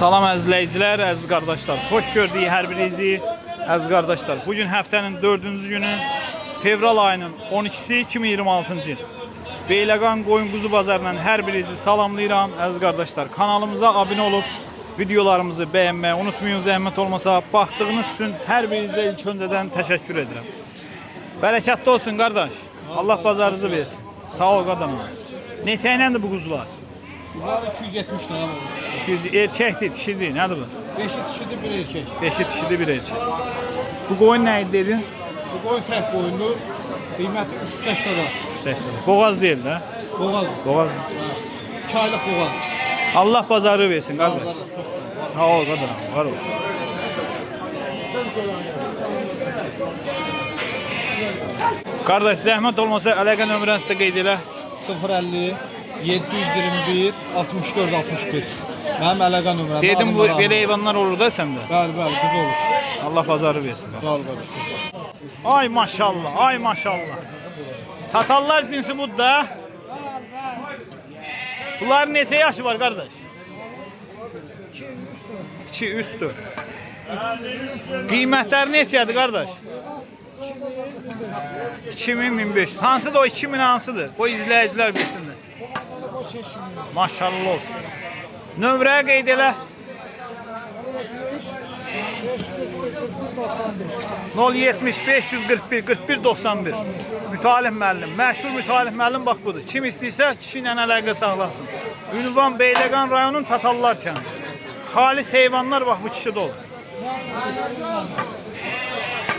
Salam əzizləyicilər, əziz qardaşlar. Xoş gördük hər birinizi, əziz qardaşlar. Bugün həftənin 4-cü günü, fevral ayının 12-si 2026-cı il. Beyləqan qoyun quzu bazarından hər birinizi salamlayıram, əziz qardaşlar. Kanalımıza abunə olub videolarımızı bəyənməyi unutmayın, zəhmət olmasa. Baxdığınız üçün hər birinizə ilk öncədən təşəkkür edirəm. Bərəkətli olsun qardaş. Allah bazarınızı versin. Sağ ol qadınım. Neçə iləndir bu quzular? Bunlar 270 tane olur. 200 erkəkdir, dişidir. Nədir bu? 5'i dişidir, bir erkek. 5'i dişidir, bir erkək. Bu qoyun nə idi dedin? Bu koyun tek boyunlu, kıymeti 380 lira. 380 lira. Boğaz değil də. Boğaz. Boğaz. 2 aylık boğaz. Allah bazarı versin qardaş. Sağ ol qadınım, var ol. Qardaş, zəhmət olmasa əlaqə nömrənizi də qeyd elə. 050 721 64 61. Benim əlaqə nömrəm. Dedim bu belə heyvanlar olur da səndə. Bəli, bəli, qız olur. Allah bazarı versin. Sağ ol qardaş. Ay maşallah, ay maşallah. Tatallar cinsi bu da. Bunların neçə yaşı var qardaş? 2, 3, 4. Qiymətləri neçədir qardaş? 2000, 1500. Hansıdır o 2000 hansıdır? O izləyicilər bilsinlər. Maşallah olsun. Nömrəyə qeyd elə. 070 541 41 91. Mütalib müəllim. Məşhur mütalib müəllim bax budur. Kim istəyirsə kişi ilə əlaqə saxlasın. Ünvan Beyləqan rayonunun Tatallar kəndi. Xalis heyvanlar bax bu kişidə olur.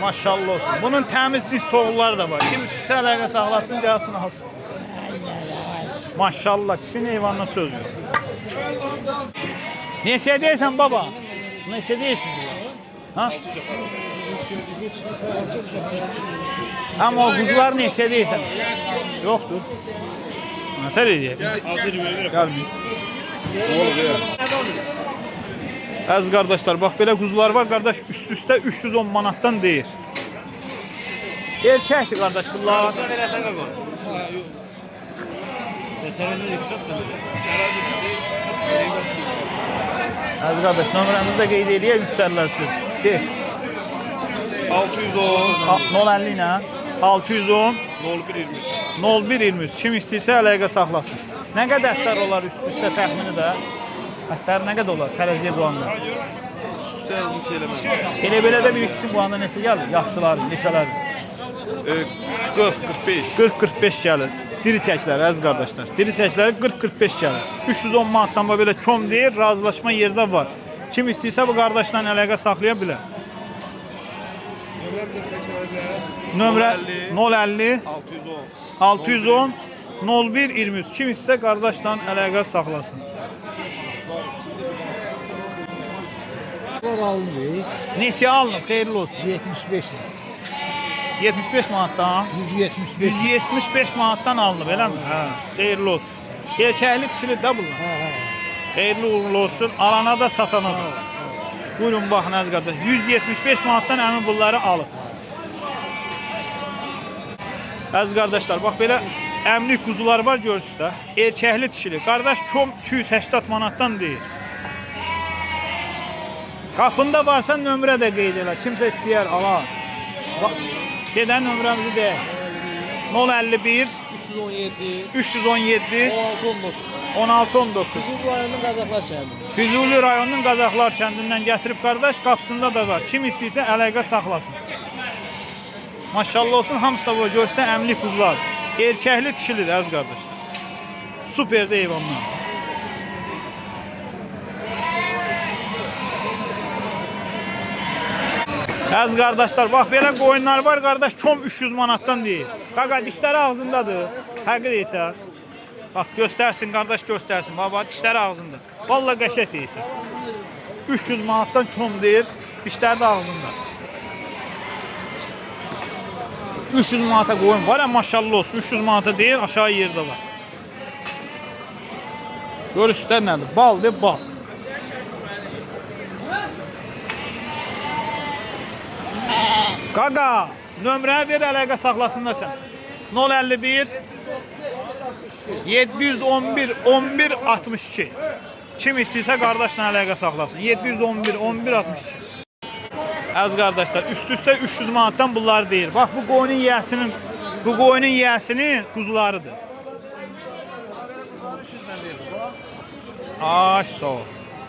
Maşallah olsun. Bunun təmiz cins toğulları da var. Kim istəyirsə əlaqə saxlasın, gəlsin alsın. Maşallah, kişinin heyvanına söz yok. Neçə deyirsən baba? Neçə deyirsən? Ha? Ama o kuzular neçə deyirsən? Yoxdur. Nətər edəyək? Gəlməyik. Əziz qardaşlar, bax belə quzular var. Qardaş üst-üstə 310 manatdan deyir. Erkəkdir qardaş bunlar. Əziz qardaş, nömrəmizi də qeyd edəyək müştərilər üçün. Deyək. 610 050 ilə 610 0123. 0123. Kim istəyirsə əlaqə saxlasın. Nə qədər ətlər olar üst-üstə təxmini də? Ətlər nə qədər olar tərəziyə qoyanda? Elə belə də bir ikisi bu anda neçə gəlir? Yaxşılar, neçələr? 40-45. 40-45 gəlir. Diri çəkilər, əziz qardaşlar. Diri çəkləri 40-45 gəlir. 310 manatdan belə kom deyir, razılaşma yerdə var. Kim istəyirsə bu qardaşla əlaqə saxlaya bilər. Nömrə 050 610 0123. Kim istəyirsə qardaşla əlaqə saxlasın. Neçə alınıb? Xeyirli olsun. 75 lira. 75 manatdan. 175. 175 manatdan alınıb, eləmi? Hə. Xeyirli olsun. Erkəkli dişili də bunlar. Xeyirli uğurlu olsun. Alana da satana da. Buyurun baxın əziz qardaş. 175 manatdan əmin bunları alıb. Əziz qardaşlar, bax belə əmlik quzular var görürsünüz də. Erkəkli dişili. Qardaş kom 280 manatdan deyir. Qapında varsa nömrə də qeyd elə. Kimsə istəyər ala. Gedən nömrəmizi deyək. 051 317 317 16 19. 16 19. Füzuli rayonunun Qazaqlar kəndi. Füzuli rayonunun Qazaqlar kəndindən gətirib qardaş, qapısında da var. Kim istəyirsə əlaqə saxlasın. Maşallah olsun, hamısı da bu görsdə əmlik quzular. Erkəkli dişilidir əziz qardaşlar. Superdir heyvanlar. Əziz qardaşlar, bax belə qoyunlar var qardaş, kom 300 manatdan deyir. Qaqa dişləri ağzındadır. Həqiqi deyirsən. Bax göstərsin qardaş, göstərsin. Baba dişləri ağzında. Vallahi qəşəng deyirsən. 300 manatdan kom deyir. Dişləri də ağzında. 300 manata qoyun var ya, maşallah olsun. 300 manata deyir, aşağı yerdə var. Görürsüzlər nədir? Baldır, bal. Qaqa, nömrəni ver, əlaqə saxlasınlar sən. 051 711 11 62. Kim istəyirsə qardaşla əlaqə saxlasın. 711 11 62. Əziz qardaşlar, üst-üstə 300 manatdan bunları deyir. Bax bu qoyunun yiyəsinin quzularıdır. Ay sağ ol.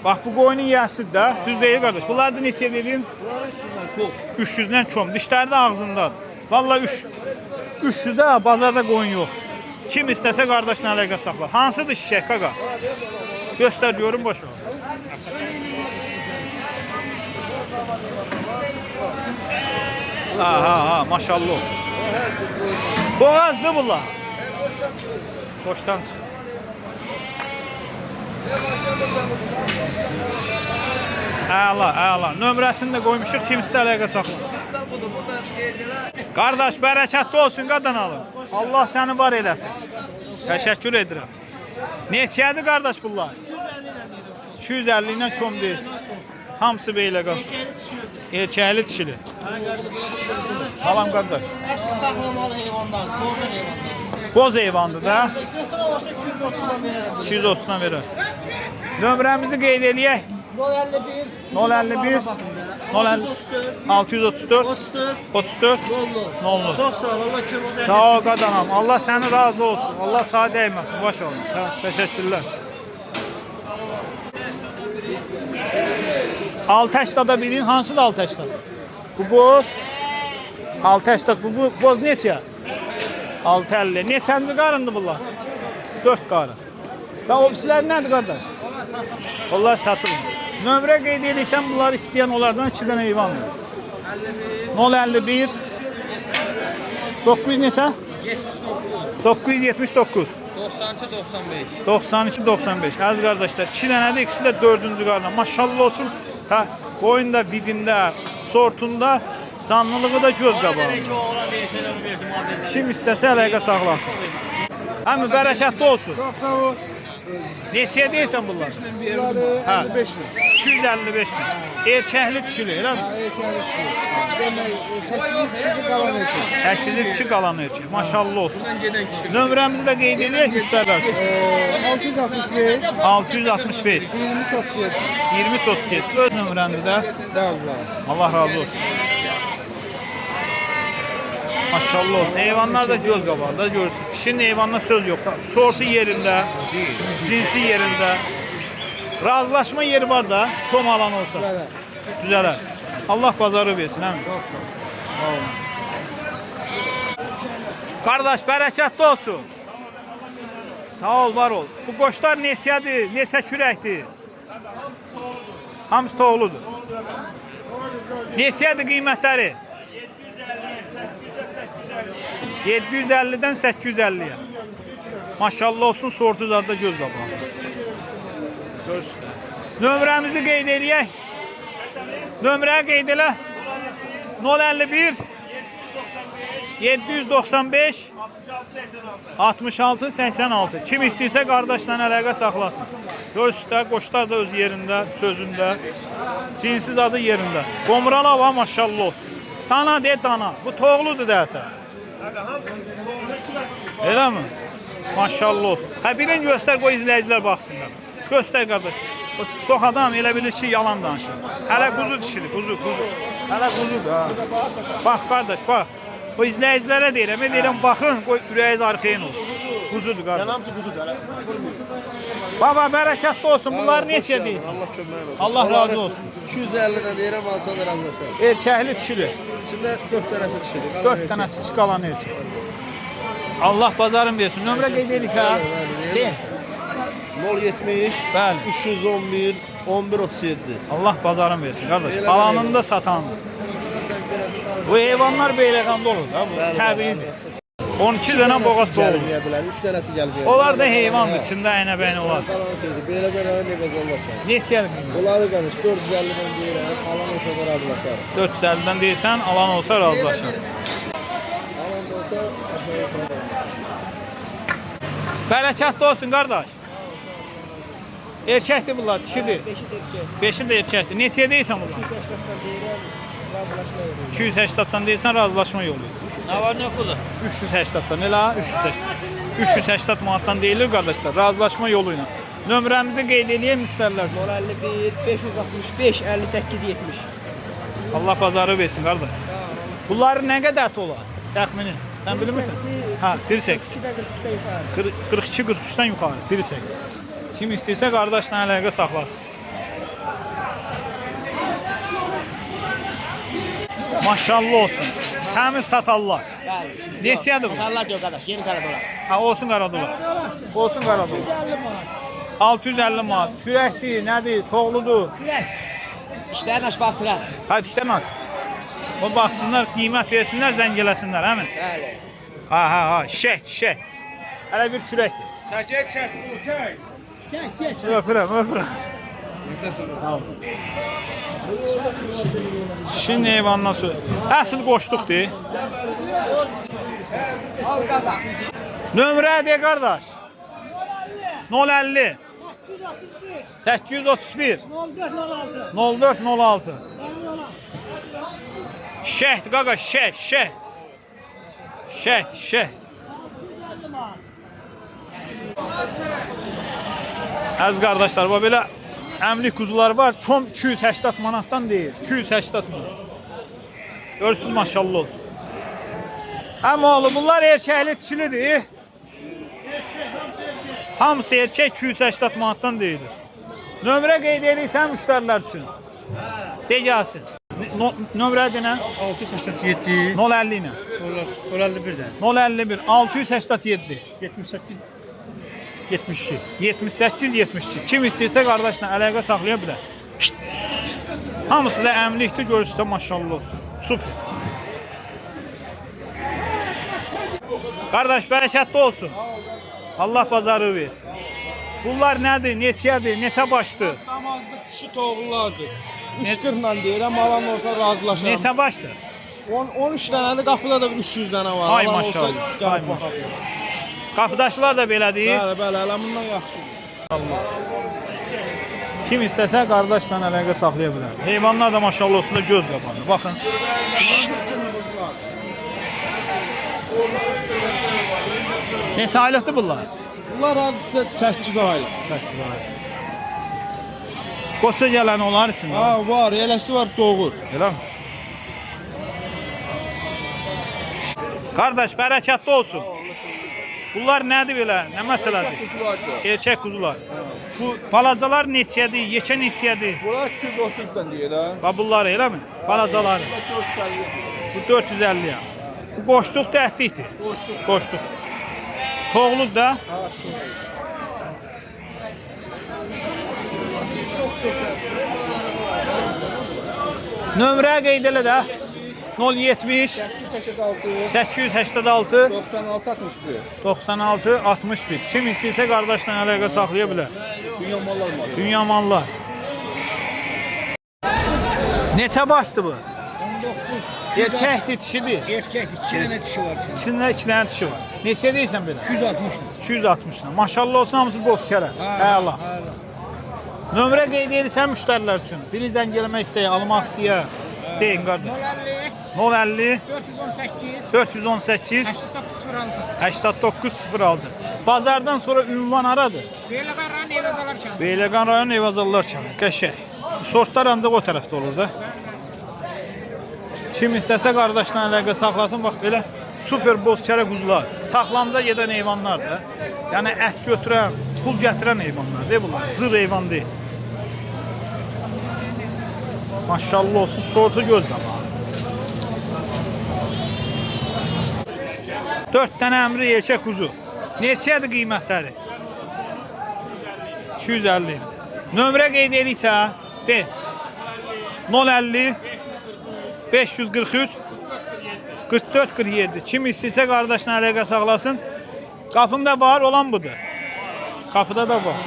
Bax bu qoyunun yiyəsidir də. Düz deyil qardaş. Bunlar da neçə dedin? 300-dən çox. Dişləri də ağzındadır. Vallahi 300-də bazarda qoyun yox. Kim istəsə qardaşla əlaqə saxlar. Hansıdır şişək qaqa? Göstər görüm boş ol. Ha, maşallah olsun. Boğazdır bunlar. Boşdan çıx. Əla. Nömrəsini də qoymuşuq, kim istə əlaqə saxlasın. Qardaş, bərəkətli olsun qadan alın. Allah səni var eləsin. Təşəkkür edirəm. Neçədir qardaş bunlar? 250 ilə çom deyirsin. Hamısı beylə qalsın. Erkəkli dişili. Salam qardaş. Əsl saxlamalı heyvanlar, boğda heyvanlar. Boz heyvandır da. Götürə olsa 230-dan verərəm. 230-dan verərsin. Nömrəmizi qeyd eləyək. 051 051 634 34 00. Çox sağ ol, Allah kömək olsun. Sağ ol qadanam. Allah səni razı olsun. Allah sağ dəyməsin. Baş olun. Təşəkkürlər. 680'da bilin, hansıdır 680? Bu boz. 680, bu boz neçə? 650. Neçənci qarındır bunlar? 4 qarın. Və ofislər nədir qardaş? Onlar satılır. Nömrə qeyd edirsən, bunları istəyən onlardan 2 dənə heyvan var. 051 900 neçə? 979 92 95. Əziz qardaşlar, 2 dənədir, ikisi də 4-cü qarına. Maşallah olsun. Hə, qoyun da vidində, sortunda, canlılığı da göz qabağında. Kim istəsə əlaqə saxlasın. Həmi bərəkətli olsun. Çox sağ ol. Neçəyə deyirsən bunlar? Bunları 55 lira. 255 lira. Erkəkli dişili, elə mi? Erkəkli dişi. Demək 8 dişi qalan erkək. 8 dişi qalan erkək. Maşallah olsun. Nömrəmizi də qeyd edək, müştərilər. 665 665 2037. 2037. Öz nömrəmdir də. Sağ ol. Allah razı olsun. Maşallah olsun. Heyvanlar da göz qabağında görürsünüz. Kişinin heyvanına söz yok. Sortu yerində, cinsi yerində. Razılaşma yeri var da, kom alan olsa. Düzələr. Allah bazarı versin, həmi? Çox sağ ol. Sağ olun. Qardaş, bərəkətli olsun. Sağ ol, var ol. Bu qoçlar neçədir, neçə kürəkdir? Hamısı toğludur. Neçədir qiymətləri? 750'den 850'ye. Maşallah olsun, sortu zadda göz qabağında. Görürsünüz. Nömrəmizi qeyd eləyək. Nömrəyə qeyd elə. 051 795 66 86. Kim istəyirsə qardaşla əlaqə saxlasın. Görürsünüz, qoçlar da öz yerində, sözündə. Cinsiz adı yerində. Qomrala var, maşallah olsun. Dana de dana. Bu toğludur dərsə. Elə mi? Maşallah olsun. Hə, birin göstər, qoy izləyicilər baxsınlar. Göstər qardaş. Çox adam elə bilir ki, yalan danışır. Hələ quzu dişidir, quzu. Hələ quzudur. Bax qardaş, bax. O izləyicilərə deyirəm, baxın, qoy ürəyiniz arxayın olsun. Quzudur qardaş. Yanamcı quzudur. Baba, bərəkətli olsun. Bunlar neçə deyirsən? Allah kömək olsun. Allah razı olsun. 250'den deyirəm, alsan da razı olsun. Erkəkli dişili. İçində 4 dənəsi dişidir. 4 dənəsi çıxalan erkək. Allah bazarın versin. Nömrə qeyd edirsən? Deyil. 070 Bəli. 311 1137. Allah bazarın versin qardaş. Alanını da satandır. Bu heyvanlar Beyləqanda olur da, bu təbiidir. 12 dənə boğaz toğlu. 3 dənəsi gəlib. Onlar da heyvandır, içində əynə-bəyni olar. Belə qərarı ne qazanlar. Neçədir qiymət? Bunları qanış 450'den deyirəm, alan olsa da razılaşar. 450'dən deyirsən, alan olsa razılaşar. Alan da olsa aşağı yuxarı. Bərəkətli olsun qardaş. Erkəkdir bunlar, dişidir. 5'i də erkəkdir. Neçəyə deyirsən bunlar? 280'den deyirəm, razılaşma yolu. 280'dan deyirsən, razılaşma yolu. Nə var, nə pulu? 380'dan, elə 380. 380 manatdan deyilir qardaşlar, razılaşma yolu ilə. Nömrəmizi qeyd edeyim müştərilər üçün. 051 565 58 70. Allah bazarı versin qardaş. Bunların nə qədər ət olar? Təxmini. Sən bilmirsən? Hə, 1.8. 42-43-dən yuxarı 1.8. Kim istəyirsə qardaşla əlaqə saxlasın. Maşallah olsun. Təmiz tatallar. Bəli. Neçədir bu? Tatallar yox qardaş, yeni qaradolar. Ha, olsun qaradolar. Olsun qaradolar. 650 manat. Kürəkdir, nədir, toğludur. İşlərin aşbasılar. Hadi işte nasıl? O baksınlar, qiymət versinlər, zəng eləsinlər, həmin? Bəli. Ha, şək. Hələ bir kürəkdir. Çək. Öpürəm. Sağ ol. Şimdi eyvandan sonra. Əsl qoşduqdur. Al qazan. Nömrə de qardaş. 050 831 0406 Şəhd qaqa, şəh. Əziz qardaşlar, bu belə əmlik quzular var. Çom 280 manatdan deyir. 280 manat. Görürsünüz, maşallah olsun. Amma oğlum, bunlar erkəkli dişilidir. Hamısı erkək 280 manatdan deyilir. Nömrə qeyd edirsən müştərilər üçün. De gəlsin. Nömrə denə? 687 050 ilə. 051'den 051 687 78 72 78 72. Kim istəyirsə qardaşla əlaqə saxlaya bilər. Şşt. Hamısı da əmlikdir, görürsüz, maşallah olsun. Super. Qardaş bərəkətli olsun. Allah bazarı versin. Bunlar nədir, neçədir, neçə başdır? Namazlık kişi toğullardır. 340'dan deyirəm, alan olsa razılaşaram. Neçə başdır? 13 dənədir, qapıda da bir 300 dənə var. Ay Alan maşallah, olsa ay gəlib maşallah. baxar. Qapıdaşlar da belədir. Bəli, elə bundan yaxşıdır. Kim istəsə qardaşla əlaqə saxlaya bilər. Heyvanlar da maşallah olsun da göz qapanır. Baxın. Neçə aylıqdır bunlar? Bunlar hardasa 8 aylıq. 8 aylıq. Qoça gələn onlar içində. Ha, var, eləsi var, doğur. Elə mi? Qardaş bərəkətli olsun. Bunlar nədir belə? Nə məsələdir? Erkək quzular. Bu balacalar neçədir? Yekə neçədir? Bunlar 230'dan deyir ha. Bax bunlar eləmi? Balacaları. Bu 450 ya. Bu qoşduq da ətlikdir. Qoşduq. Toğluq da. Nömrə qeyd elə də. 070 886 96 61. Kim istəyirsə qardaşla əlaqə saxlaya bilər. Dünya mallar var. Dünya mallar. Neçə başdı bu? 19. Erkəkdir, dişidir. Erkekdir, 2 dənə dişi var şimdi. İçində 2 dənə dişi var. Neçə deyirsən belə? 260. 260 ilə. Maşallah olsun, hamısı boz kərə. Əla. Nömrə qeyd edirsən müştərilər üçün. Biri zəng eləmək istəyir, almaq istəyir. Deyin qardaş. 050 418 8906. Bazardan sonra ünvan aradır. Beyləqan rayon Eyvazallar kəndi. Qəşəng. Sortlar ancaq o tərəfdə olur da. Kim istəsə qardaşla əlaqə saxlasın. Bax belə super boz kərə quzular. Saxlamca gedən heyvanlar da. Yəni ət götürən, pul gətirən heyvanlar deyil bunlar. Zır heyvan deyil. Maşallah olsun, sortu göz qabağı. 4 dənə əmri erkək quzu. Neçədir qiymətləri? 250. Nömrə qeyd edirsə, de. 050 543 44 47. Kim istəyirsə qardaşla əlaqə saxlasın. Qapımda var olan budur. Qapıda da var.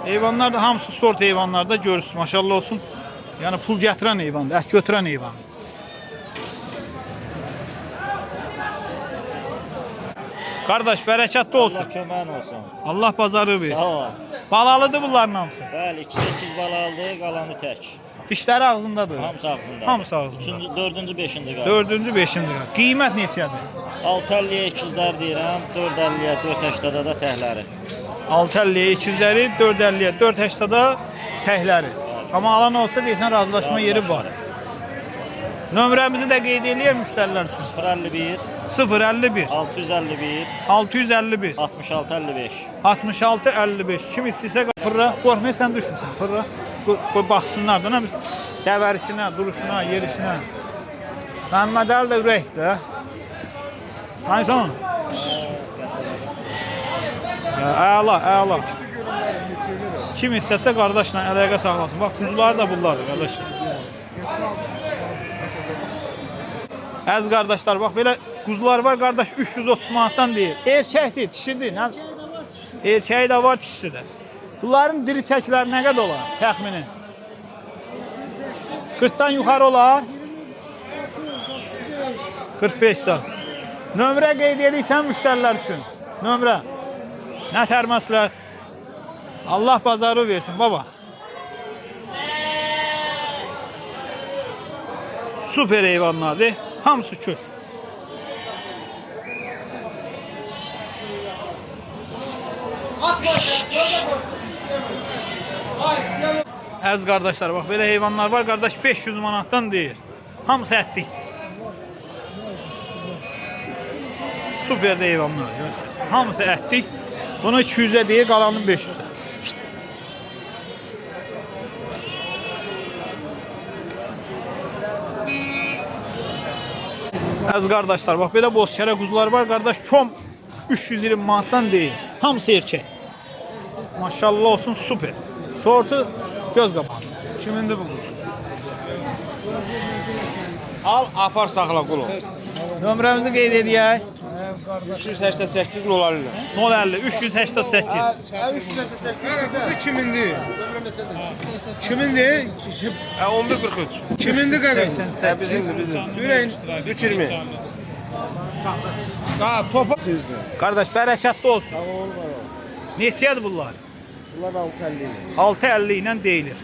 Heyvanlar da hamısı sort heyvanlarda görürsünüz. Maşallah olsun. Yəni pul gətirən heyvandır, ət götürən heyvan. Qardaş bərəkətli olsun. Allah köməyin olsun. Allah bazarı Sağ versin. ol. Balalıdır bunların hamısı. Bəli, 2-8 bala aldı, qalanı tək. Dişləri ağzındadır. Hamısı ağzında. Hamısı ağzında. 4-cü, 5-ci qaldı. 4-cü, 5-ci qat. Qiymət neçədir? 6.50-yə ikizlər deyirəm, 4.50-yə, 4.80-də da təhləri. 6.50'yə ikizləri, 4.50'yə 4.80'da təkləri. Amma alan olsa deyəsən razılaşma yeri var. Nömrəmizi də qeyd eləyək müştərilər üçün. 051 051 651 651 66 55. 66 55. Kim istəyirsə fırra, qorxmaya sən düşmüsən. Fırra. Qoy baxsınlar da nə dəvərişinə, duruşuna, yerişinə. Məmməd Əli də ürəkdir. Tanıyırsan onu? Əla, əla. Kim istəsə qardaşla əlaqə saxlasın. Bax, quzuları da bunlardır, qardaşlar. Əziz qardaşlar, bax, belə quzular var, qardaş, 330 manatdan deyil. Erkəkdir, dişidir. Erkəyi də var, dişisi də. Bunların diri çəkiləri nə qədər olar, təxmini? 40-dan yuxarı olar? 45-dan. Nömrə qeyd edirsən müştərilər üçün. Nömrə. Nə tərməslət? Allah bazarı versin, baba. Süper heyvanlardır. Hamısı kür. Əziz qardaşlar, bax belə heyvanlar var, qardaş 500 manatdan deyir. Hamısı ətlik. Süper heyvanlar, görürsünüz. Hamısı ətlik. Bunu 200'ə deyir, qalanın 500'ə. Əziz qardaşlar, bax belə bozkərə quzular var, qardaş kom 320 manatdan deyil. Hamısı erkək. Maşallah olsun, süper. Sortu göz qapağı. Kimindir bu quzu? Al, apar saxla qulu. Nömrəmizi qeyd edək. 388 050. 050 388. 388 kimindir? Kimindir? 1143. Kimindir qədər? 88. Bizimdir. Ürəyin 320. Daha topa düzdür. Qardaş bərəkətli olsun. Sağ ol, var ol. Neçədir bunlar? Bunlar 650. 6.50 ilə deyilir.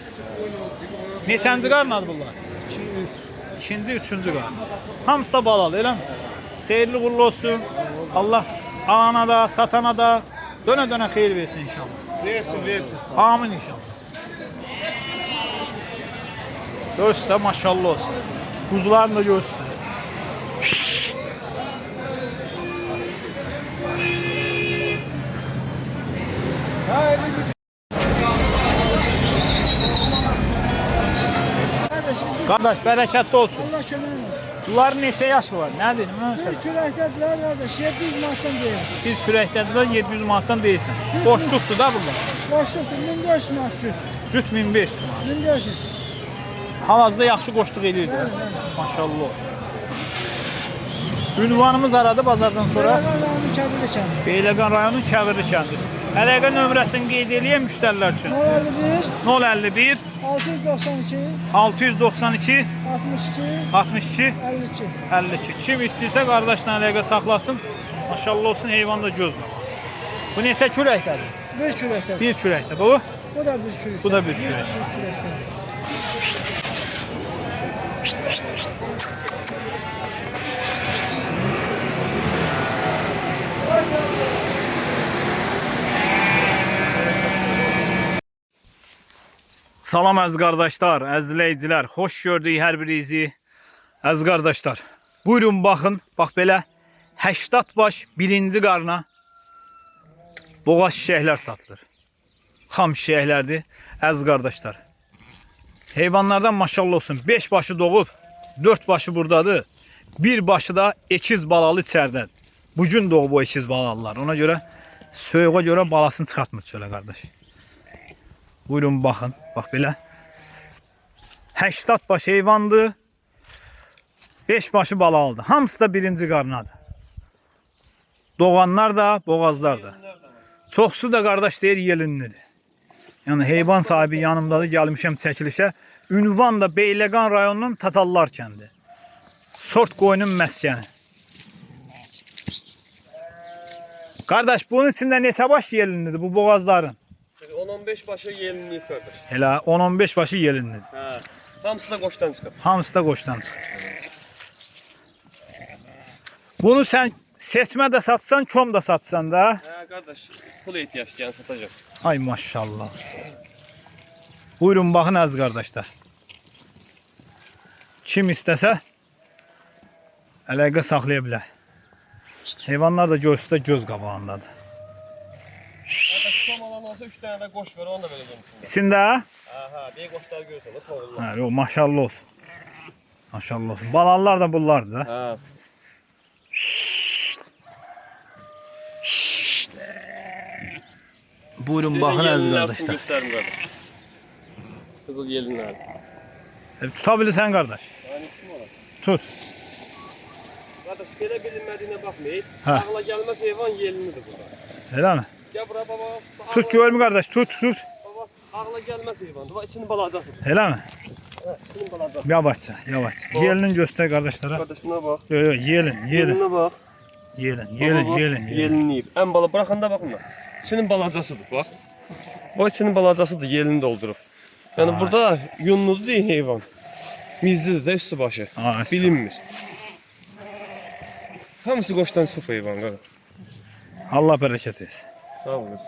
Neçənci qarnadır bunlar? 2-ci, 3-cü qarn. Hamısı da balalı, eləmi? Xeyirli uğurlu olsun. Allah alana da, satana da dönə-dönə xeyir versin inşallah. Versin. Amin inşallah. Görürsə maşallah olsun. Quzularını da görsün. Qardaş bərəkətli olsun. Allah kömək olsun. Bunların neçə yaşı var? Nədir? Məsələn, Bir kürəkdədirlər qardaş, 700 manatdan deyil. bir çürəkdədirlər 700 manatdan deyilsən. Boşluqdur da bunlar. Boşluqdur, 1400 manat cüt. Cüt 1500 manat. 1400. Hal-hazırda yaxşı qoşluq eləyir də. Maşallah olsun. Ünvanımız aradı bazardan sonra. Beyləqan rayonu Kəbirli kəndi. Beyləqan rayonunun Kəvirli kəndi. Əlaqə nömrəsini qeyd eləyək müştərilər üçün. 051 051 692 692 62 62 52. 52. Kim istəyirsə qardaşla əlaqə saxlasın. Maşallah olsun, heyvan da göz qabağı. Bu neçə kürəkdədir? Bir kürəkdədir. Bir kürəkdə. Bu? Bu da bir kürəkdədir. Bu da bir kürək. Bir kürəkdədir. Salam əziz qardaşlar, əziz izləyicilər, xoş gördük hər birinizi. Əziz qardaşlar, buyurun baxın, bax belə 80 baş birinci qarna boğaz şişəklər satılır. Xam şişəklərdir, əziz qardaşlar. Heyvanlardan maşallah olsun, 5 başı doğub, 4 başı buradadır. Bir başı da ekiz balalı içərdədir. Bugün doğub o ekiz balalılar. Ona görə, soyuğa görə balasını çıxartmır çölə qardaş. Buyurun baxın, bax belə. 80 baş heyvandır. 5 başı balalıdır. Hamısı da birinci qarnadır. Doğanlar da, boğazlar da. Çoxsu da qardaş deyir yelinlidir. Yəni heyvan sahibi yanımdadır, gəlmişəm çəkilişə. Ünvan da Beyləqan rayonunun Tatallar kəndi. Sort qoyunun məskəni. Qardaş bunun içində neçə baş yelinlidir bu boğazların? 10-15 başa yelinliyib qardaş. Elə 10-15 başı yelinlidir. Hə. Hamısı da qoşdan çıxır. Hamısı da qoşdan çıxır. Bunu sən seçmə də satsan, kom da satsan da. Hə qardaş, pul ehtiyaclayan satacaq. Ay maşallah. Buyurun baxın əziz qardaşlar. Kim istəsə əlaqə saxlaya bilər. Heyvanlar da görsə göz qabağındadır. Tom alan olsa 3 dənə də qoş ver, onu da belə görmüşsün. İçində? Hə, bir qoşlar görsən də toğullar. Hə, yox, maşallah olsun. Maşallah olsun. Balalar da bunlardır da. Hə. Buyurun baxın əziz qardaşlar. Göstərim qardaş. Qızıl yelinlər. Tuta bilirsən qardaş. Yəni kim olar? Tut. Qardaş, belə bilinmədiyinə baxmayın. Hə. Ağla gəlməz heyvan yelinidir burada. Elə mi? Gəl bura baba. Tut görmü qardaş, tut. Baba, ağla gəlməz heyvandır. Bax, içinin balacasıdır. Elə mi? Hə, içinin balacası. Yavaşça. Yelinin göstər qardaşlara. Qardaş, buna bax. Yox, yelin. Yelinə bax. Yelin. Yelinliyib. Ən bala buraxanda baxın da. İçinin balacasıdır, bax. O içinin balacasıdır, yelini doldurub. Yəni burada yunludur deyin heyvan. Mizlidir də üstü başı. Bilinmir. Hamısı qoşdan çıxıb heyvan qardaş. Allah bərəkət etsin. Sağ olun.